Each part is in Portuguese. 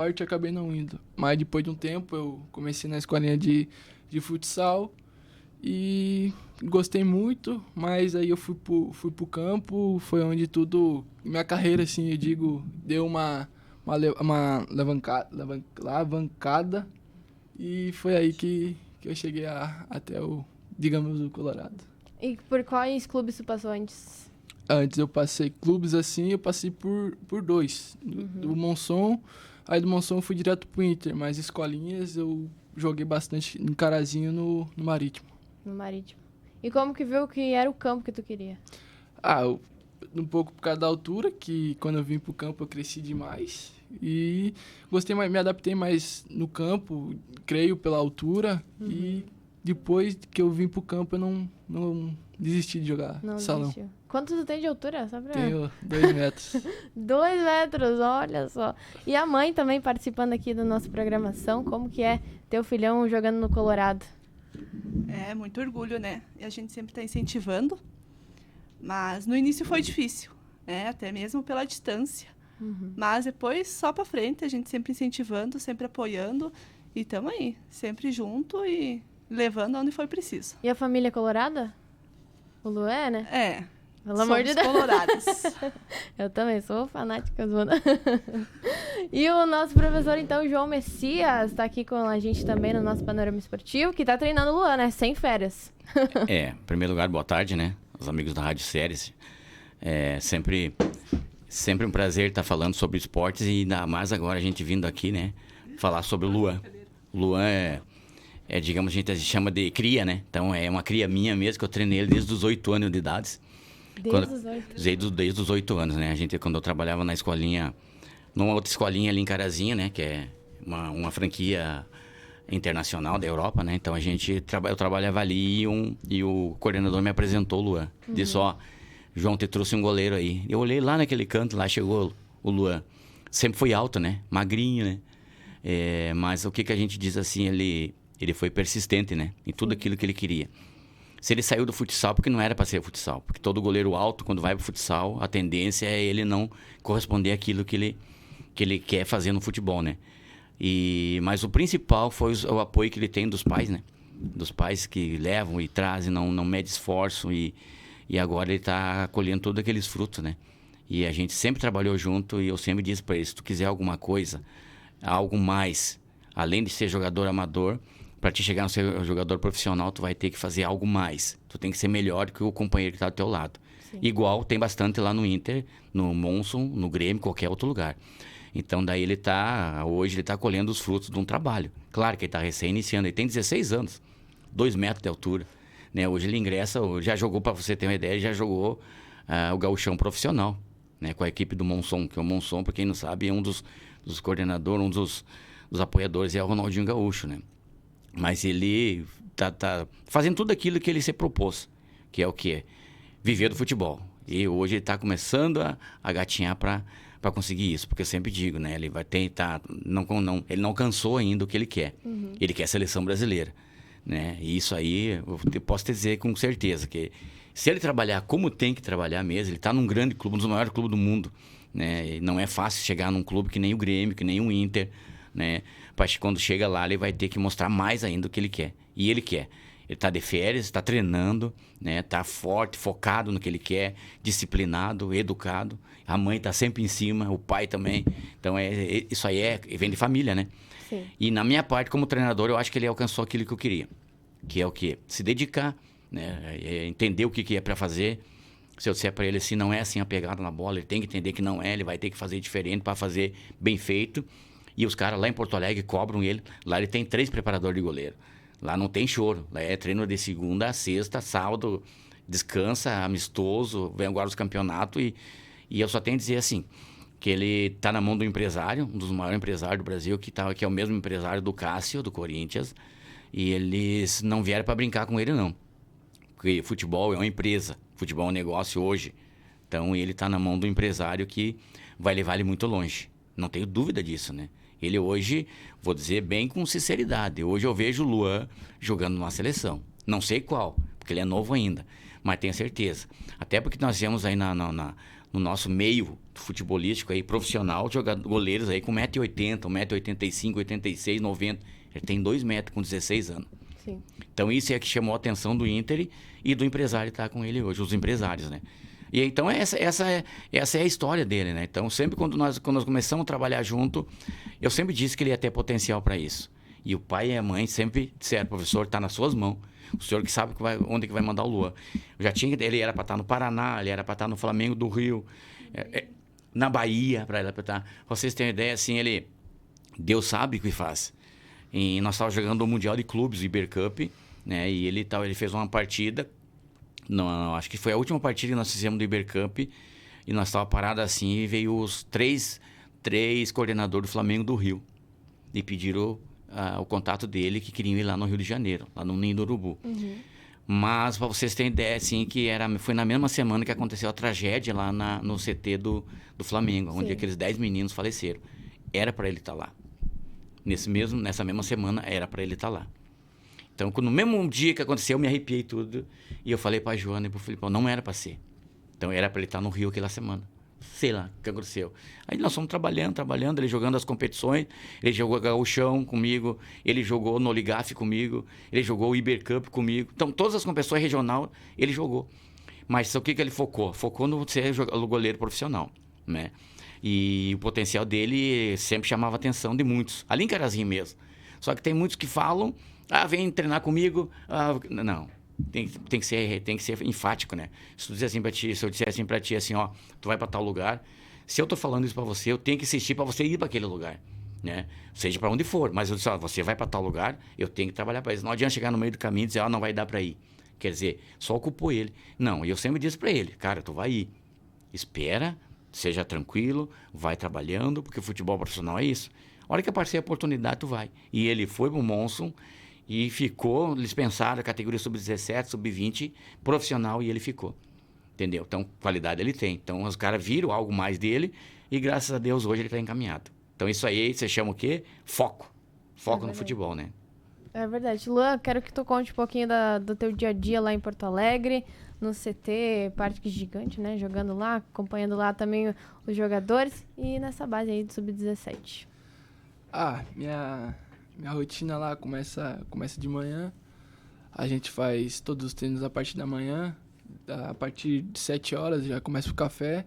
esporte, acabei não indo. Mas depois de um tempo eu comecei na escolinha de futsal e gostei muito, mas aí eu fui pro campo, foi onde tudo, minha carreira, assim, eu digo, deu uma alavancada e foi aí que eu cheguei até digamos, o Colorado. E por quais clubes tu passou antes? Antes eu passei clubes assim, eu passei por dois. Do Monson, aí do Monson eu fui direto pro Inter, mas escolinhas eu joguei bastante em Carazinho no Marítimo. No Marítimo. E como que viu que era o campo que tu queria? Um pouco por causa da altura, que quando eu vim pro campo eu cresci demais. E gostei mais, me adaptei mais no campo, creio pela altura. E depois que eu vim pro campo eu não desisti de jogar Não salão. desistiu. Quanto tu tem de altura? Só pra... Tenho 2 metros. 2 metros, olha só. E a mãe também participando aqui da nossa programação. Como que é teu filhão jogando no Colorado? É muito orgulho, né? E a gente sempre está incentivando. Mas no início foi difícil, né? Até mesmo pela distância. Mas depois, só para frente, a gente sempre incentivando, sempre apoiando. E estamos aí, sempre junto e levando onde for preciso. E a família colorada? O Luan, é, né? É. Pelo amor de Deus. Colorados. Eu também sou fanática do E o nosso professor, então, João Messias, está aqui com a gente também no nosso Panorama Esportivo, que está treinando o Luan, né? Sem férias. Em primeiro lugar, boa tarde, né? Os amigos da Rádio Séries. Sempre um prazer estar falando sobre esportes e ainda mais agora a gente vindo aqui, né? Falar sobre o Luan. O Luan digamos, a gente chama de cria, né? Então é uma cria minha mesmo, que eu treinei ele desde os 8 anos de idade. Desde os 8 anos, né? Quando eu trabalhava na escolinha, numa outra escolinha ali em Carazinho, né? Que é uma franquia internacional da Europa, né? Então eu trabalhava ali e o coordenador me apresentou o Luan. Disse, João, te trouxe um goleiro aí. Eu olhei lá naquele canto, lá chegou o Luan. Sempre foi alto, né? Magrinho, né? Mas o que a gente diz assim, ele foi persistente, né? Em tudo aquilo que ele queria. Se ele saiu do futsal, porque não era para ser futsal. Porque todo goleiro alto, quando vai pro futsal, a tendência é ele não corresponder àquilo que ele quer fazer no futebol, né? Mas o principal foi o apoio que ele tem dos pais, né? Dos pais que levam e trazem, não mede esforço. E agora ele tá colhendo todos aqueles frutos, né? E a gente sempre trabalhou junto e eu sempre disse para ele, se tu quiser alguma coisa, algo mais, além de ser jogador amador, para te chegar no ser jogador profissional, tu vai ter que fazer algo mais. Tu tem que ser melhor que o companheiro que está do teu lado. Sim. Igual tem bastante lá no Inter, no Monson, no Grêmio, qualquer outro lugar. Então daí hoje ele tá colhendo os frutos de um trabalho. Claro que ele está recém-iniciando, ele tem 16 anos, 2 metros de altura. Né? Hoje ele ingressa, já jogou, para você ter uma ideia, já jogou o gauchão profissional, né? Com a equipe do Monson, que o Monson, para quem não sabe, é um dos coordenadores, um dos apoiadores, é o Ronaldinho Gaúcho, né? Mas ele tá fazendo tudo aquilo que ele se propôs, que é o quê? Viver do futebol. E hoje ele está começando a gatinhar para conseguir isso, porque eu sempre digo, né? Ele vai tentar, ele não alcançou ainda o que ele quer. Ele quer a seleção brasileira, né? E isso aí, eu posso te dizer com certeza, que se ele trabalhar como tem que trabalhar mesmo, ele está num grande clube, um dos maiores clubes do mundo, né? E não é fácil chegar num clube que nem o Grêmio, que nem o Inter, né? Quando chega lá, ele vai ter que mostrar mais ainda o que ele quer. E ele quer. Ele está de férias, está treinando, né? Tá forte, focado no que ele quer, disciplinado, educado. A mãe está sempre em cima, o pai também. Então, isso aí vem de família, né? Sim. E na minha parte, como treinador, eu acho que ele alcançou aquilo que eu queria. Que é o quê? Se dedicar, né? Entender o que é para fazer. Se eu disser para ele assim, não é assim a pegada na bola, ele tem que entender que não é, ele vai ter que fazer diferente para fazer bem feito. E os caras lá em Porto Alegre cobram ele. Lá ele tem 3 preparadores de goleiro. Lá não tem choro. Lá é treino de segunda a sexta, sábado, descansa, amistoso, vem agora os campeonatos. E eu só tenho a dizer assim, que ele tá na mão do empresário, um dos maiores empresários do Brasil, que é o mesmo empresário do Cássio, do Corinthians. E eles não vieram para brincar com ele, não. Porque futebol é uma empresa. Futebol é um negócio hoje. Então ele tá na mão do empresário que vai levar ele muito longe. Não tenho dúvida disso, né? Ele hoje, vou dizer bem com sinceridade, hoje eu vejo o Luan jogando numa seleção. Não sei qual, porque ele é novo ainda, mas tenho certeza. Até porque nós viemos aí no nosso meio futebolístico aí, profissional, goleiros aí com 1,80m, 1,85m, 86, 90. Ele tem 2 metros com 16 anos. Sim. Então isso é que chamou a atenção do Inter e do empresário que está com ele hoje, os empresários, né? E então essa é a história dele, né? Então sempre quando nós começamos a trabalhar junto, eu sempre disse que ele ia ter potencial para isso. E o pai e a mãe sempre disseram, professor, está nas suas mãos. O senhor que sabe onde que vai mandar o Luan. Ele era para estar no Paraná, ele era para estar no Flamengo do Rio, na Bahia, para ele estar. Vocês terem ideia, assim, Deus sabe o que faz. E nós estávamos jogando o Mundial de Clubes, o Ibercup, né? E ele fez uma partida, não, acho que foi a última partida que nós fizemos do Ibercup, e nós estávamos parados assim, e veio os três coordenadores do Flamengo do Rio, e pediram o contato dele, que queriam ir lá no Rio de Janeiro, lá no Ninho do Urubu. Uhum. Mas, para vocês terem ideia, assim, foi na mesma semana que aconteceu a tragédia lá no CT do Flamengo, onde aqueles 10 meninos faleceram. Era para ele estar lá. Nessa mesma semana, era para ele estar lá. Então, no mesmo dia que aconteceu, eu me arrepiei tudo. E eu falei para a Joana e para o Filipão, não era para ser. Então, era para ele estar no Rio aquela semana. Sei lá o que aconteceu. Aí nós fomos trabalhando, ele jogando as competições, ele jogou Gauchão comigo, ele jogou no Oligaf comigo, ele jogou o Ibercup comigo. Então, todas as competições regional, ele jogou. Mas o que ele focou? Focou no ser goleiro profissional, né? E o potencial dele sempre chamava a atenção de muitos. Ali em Carazinho mesmo. Só que tem muitos que falam, vem treinar comigo. Não. Tem que ser enfático, né? Se eu disser assim pra ti, assim, ó, tu vai pra tal lugar, se eu tô falando isso pra você, eu tenho que insistir pra você ir pra aquele lugar, né? Seja pra onde for, mas eu disse, ó, você vai pra tal lugar, eu tenho que trabalhar pra isso. Não adianta chegar no meio do caminho e dizer, não vai dar pra ir. Quer dizer, só ocupou ele. Não, eu sempre disse pra ele, cara, tu vai ir. Espera, seja tranquilo, vai trabalhando, porque o futebol profissional é isso. A hora que aparecer a oportunidade, tu vai. E ele foi pro Monson, e ficou, eles pensaram, a categoria sub-17, sub-20, profissional, e ele ficou. Entendeu? Então, qualidade ele tem. Então, os caras viram algo mais dele e, graças a Deus, hoje ele está encaminhado. Então, isso aí, você chama o quê? Foco. Foco no futebol, né? É verdade. Luan, quero que tu conte um pouquinho do teu dia a dia lá em Porto Alegre, no CT, Parque Gigante, né? Jogando lá, acompanhando lá também os jogadores e nessa base aí do sub-17. Minha rotina lá começa de manhã. A gente faz todos os treinos a partir da manhã. A partir de 7 horas já começa o café.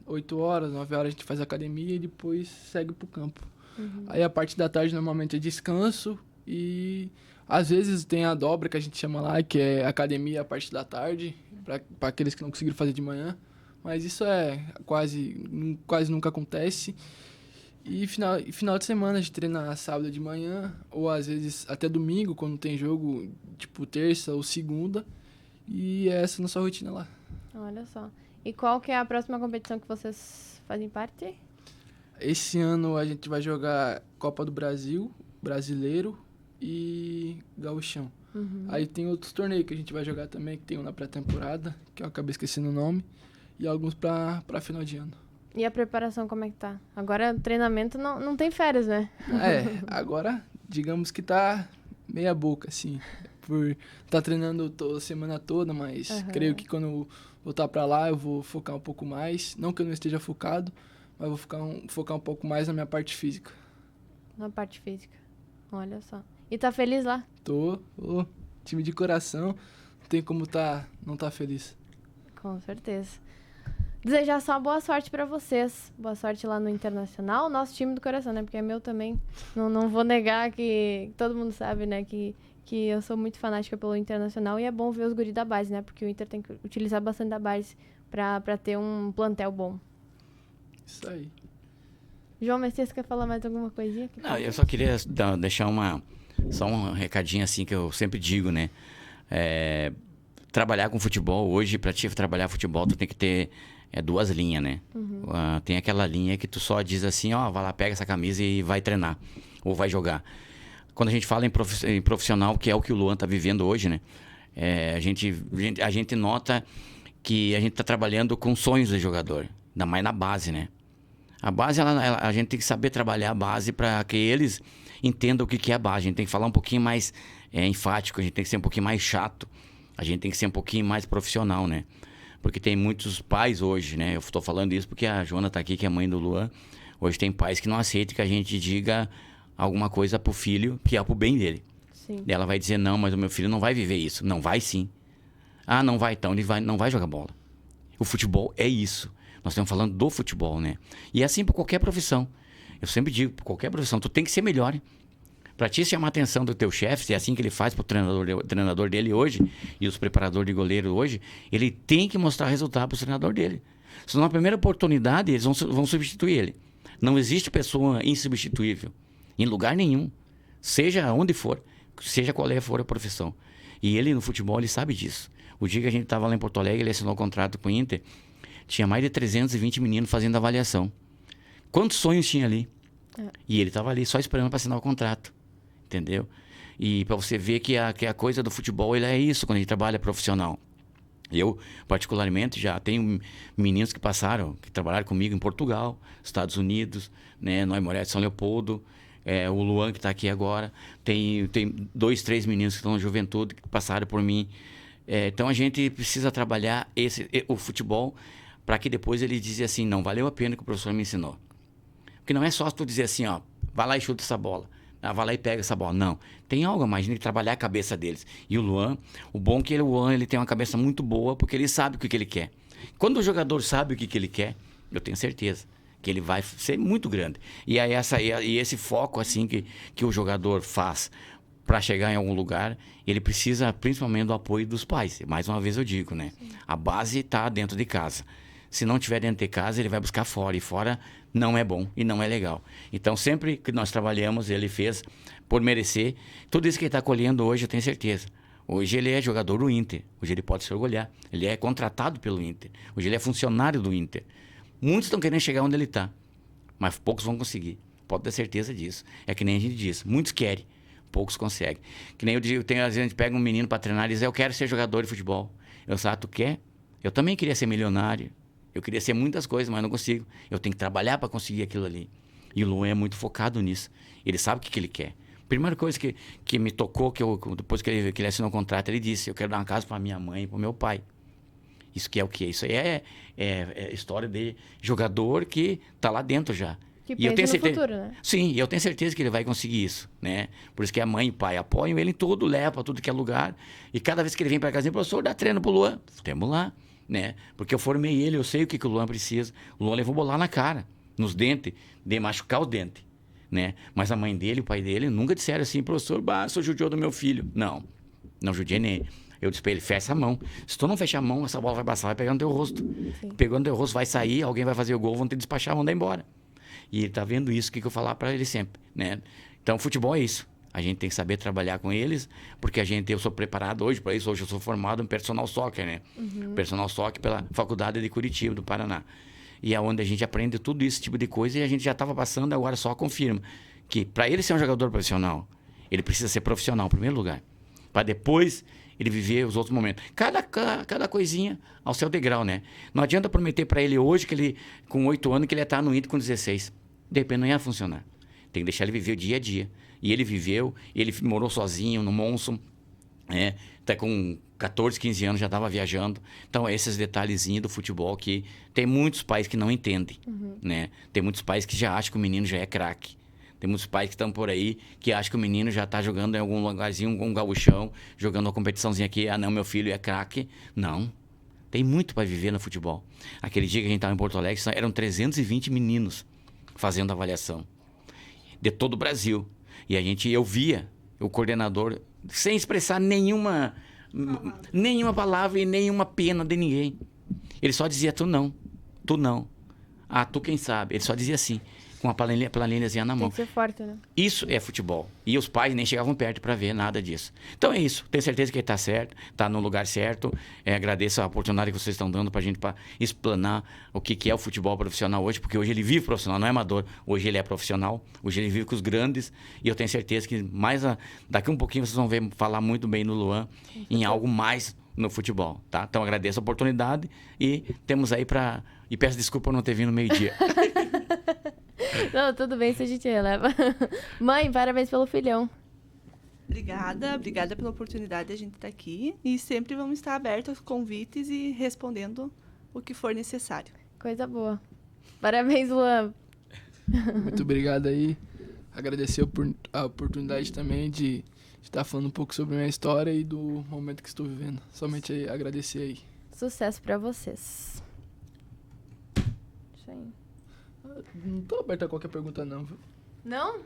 8 horas, 9 horas a gente faz academia e depois segue pro campo. Uhum. Aí a parte da tarde normalmente é descanso e às vezes tem a dobra que a gente chama lá, que é academia a parte da tarde, para aqueles que não conseguiram fazer de manhã. Mas isso quase nunca acontece. E final de semana a gente treina sábado de manhã, ou às vezes até domingo, quando tem jogo, tipo terça ou segunda. E é essa a nossa rotina lá. Olha só. E qual que é a próxima competição que vocês fazem parte? Esse ano a gente vai jogar Copa do Brasil, Brasileiro e Gauchão. Uhum. Aí tem outros torneios que a gente vai jogar também, que tem um na pré-temporada, que eu acabei esquecendo o nome, e alguns pra final de ano. E a preparação, como é que tá? Agora, treinamento não tem férias, né? Agora, digamos que tá meia boca, assim. Por tá treinando a semana toda, mas creio que quando eu voltar pra lá, eu vou focar um pouco mais. Não que eu não esteja focado, mas vou focar um pouco mais na minha parte física. Na parte física. Olha só. E tá feliz lá? Tô. Time de coração. Não tem como não tá feliz. Com certeza. Desejar só boa sorte pra vocês. Boa sorte lá no Internacional. Nosso time do coração, né? Porque é meu também. Não vou negar que todo mundo sabe, né? Que eu sou muito fanática pelo Internacional. E é bom ver os guris da base, né? Porque o Inter tem que utilizar bastante da base pra ter um plantel bom. Isso aí. João Messias, quer falar mais alguma coisinha? Não, eu só queria deixar só um recadinho assim que eu sempre digo, né? Trabalhar com futebol, hoje, pra te trabalhar futebol, tu tem que ter 2 linhas, né? Uhum. Tem aquela linha que tu só diz assim, vai lá, pega essa camisa e vai treinar, ou vai jogar. Quando a gente fala em profissional, que é o que o Luan tá vivendo hoje, né? A gente nota que a gente tá trabalhando com sonhos do jogador, ainda mais na base, né? A base, a gente tem que saber trabalhar a base para que eles entendam o que é a base. A gente tem que falar um pouquinho mais enfático, a gente tem que ser um pouquinho mais chato, a gente tem que ser um pouquinho mais profissional, né? Porque tem muitos pais hoje, né? Eu estou falando isso porque a Joana está aqui, que é mãe do Luan. Hoje tem pais que não aceitam que a gente diga alguma coisa pro filho que é pro bem dele. Sim. E ela vai dizer, não, mas o meu filho não vai viver isso. Não vai sim. Ah, não vai então, não vai jogar bola. O futebol é isso. Nós estamos falando do futebol, né? E é assim para qualquer profissão. Eu sempre digo, para qualquer profissão, tu tem que ser melhor. Para te chamar a atenção do teu chefe, se é assim que ele faz para o treinador dele hoje, e os preparadores de goleiro hoje, ele tem que mostrar resultado para o treinador dele. Senão, na primeira oportunidade, eles vão substituir ele. Não existe pessoa insubstituível, em lugar nenhum. Seja onde for, seja qual for a profissão. E ele, no futebol, ele sabe disso. O dia que a gente estava lá em Porto Alegre, ele assinou um contrato com o Inter, tinha mais de 320 meninos fazendo avaliação. Quantos sonhos tinha ali? E ele estava ali só esperando para assinar o contrato. Entendeu? E para você ver que a coisa do futebol, ele é isso, quando a gente trabalha profissional. Eu, particularmente, já tenho meninos que trabalharam comigo em Portugal, Estados Unidos, né, Nós Moreira de São Leopoldo, o Luan, que está aqui agora. Tem 2, 3 meninos que estão na juventude, que passaram por mim. Então, a gente precisa trabalhar o futebol para que depois ele diga assim, não, valeu a pena que o professor me ensinou. Porque não é só tu dizer assim, ó, vai lá e chuta essa bola. Vai lá e pega essa bola. Não. Tem algo a mais, tem que trabalhar a cabeça deles. E o Luan, o bom é que o Luan ele tem uma cabeça muito boa, porque ele sabe o que ele quer. Quando o jogador sabe o que ele quer, eu tenho certeza que ele vai ser muito grande. E aí esse foco assim que o jogador faz para chegar em algum lugar, ele precisa principalmente do apoio dos pais. Mais uma vez eu digo, né? Sim. A base está dentro de casa. Se não estiver dentro de casa, ele vai buscar fora. E fora não é bom e não é legal. Então, sempre que nós trabalhamos, ele fez por merecer. Tudo isso que ele está colhendo hoje, eu tenho certeza. Hoje ele é jogador do Inter. Hoje ele pode se orgulhar. Ele é contratado pelo Inter. Hoje ele é funcionário do Inter. Muitos estão querendo chegar onde ele está. Mas poucos vão conseguir. Pode ter certeza disso. É que nem a gente diz. Muitos querem. Poucos conseguem. Que nem eu digo, às vezes a gente pega um menino para treinar e diz, eu quero ser jogador de futebol. Eu falo, tu quer? Eu também queria ser milionário. Eu queria ser muitas coisas, mas não consigo. Eu tenho que trabalhar para conseguir aquilo ali. E o Luan é muito focado nisso. Ele sabe o que ele quer. Primeira coisa que me tocou, depois que ele assinou o contrato, ele disse, eu quero dar uma casa para minha mãe e para o meu pai. Isso que é o quê? Isso aí é história de jogador que está lá dentro já. Que pensa no futuro, né? Sim, e eu tenho certeza que ele vai conseguir isso, né? Por isso que a mãe e o pai apoiam ele em tudo, leva para tudo que é lugar. E cada vez que ele vem para casa, o professor dá treino pro Luan. Temos lá. Né? Porque eu formei ele, eu sei o que o Luan precisa. O Luan levou bolar na cara, nos dentes, de machucar os dentes, né? Mas a mãe dele, o pai dele, nunca disseram assim, professor, sou judiou do meu filho. Não judiei nem. Eu disse pra ele, fecha a mão. Se tu não fechar a mão, essa bola vai passar, vai pegar no teu rosto. Sim. Pegou no teu rosto, vai sair, alguém vai fazer o gol, vão ter que despachar, vão dar embora. E ele tá vendo isso, que eu falar pra ele sempre, né? Então, futebol é isso. A gente tem que saber trabalhar com eles, porque eu sou preparado hoje para isso. Hoje eu sou formado em personal soccer, né? Personal soccer pela Faculdade de Curitiba, do Paraná. E é onde a gente aprende tudo esse tipo de coisa e a gente já estava passando, agora só confirma que para ele ser um jogador profissional, ele precisa ser profissional em primeiro lugar, para depois ele viver os outros momentos. Cada coisinha ao seu degrau, né? Não adianta prometer para ele hoje que ele, com 8 anos, que ele ia estar no Inter com 16. De repente não ia funcionar. Tem que deixar ele viver o dia a dia. E ele viveu, ele morou sozinho no Monson, né? Até com 14, 15 anos já estava viajando. Então, esses detalhezinhos do futebol que tem muitos pais que não entendem, né? Tem muitos pais que já acham que o menino já é craque. Tem muitos pais que estão por aí que acham que o menino já está jogando em algum lugarzinho, um gauchão, jogando uma competiçãozinha aqui. Ah, não, meu filho é craque. Não. Tem muito para viver no futebol. Aquele dia que a gente estava em Porto Alegre, eram 320 meninos fazendo avaliação. De todo o Brasil. E eu via o coordenador sem expressar nenhuma palavra e nenhuma pena de ninguém. Ele só dizia, tu não. Ah, tu quem sabe. Ele só dizia assim, com a planilhazinha na mão. Tem que ser forte, né? Isso é futebol. E os pais nem chegavam perto para ver nada disso. Então é isso. Tenho certeza que ele está certo, está no lugar certo. Agradeço a oportunidade que vocês estão dando para a gente explanar o que é o futebol profissional hoje, porque hoje ele vive profissional, não é amador. Hoje ele é profissional. Hoje ele vive com os grandes. E eu tenho certeza que daqui um pouquinho vocês vão ver falar muito bem no Luan em algo mais no futebol, tá? Então agradeço a oportunidade e temos aí para... E peço desculpa por não ter vindo no meio-dia. Não, tudo bem se a gente releva. Mãe, parabéns pelo filhão. Obrigada pela oportunidade de a gente estar aqui. E sempre vamos estar abertos aos convites e respondendo o que for necessário. Coisa boa. Parabéns, Luan. Muito obrigado aí. Agradecer a oportunidade também de estar falando um pouco sobre a minha história e do momento que estou vivendo. Somente aí, agradecer aí. Sucesso pra vocês. Isso aí. Não tô aberto a qualquer pergunta não, viu? Não?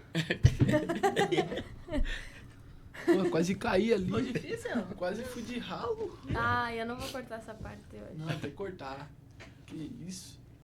Pô, quase caí ali. Foi difícil? Quase fui de ralo. Ah, eu não vou cortar essa parte hoje. Não, tem que cortar. Que isso.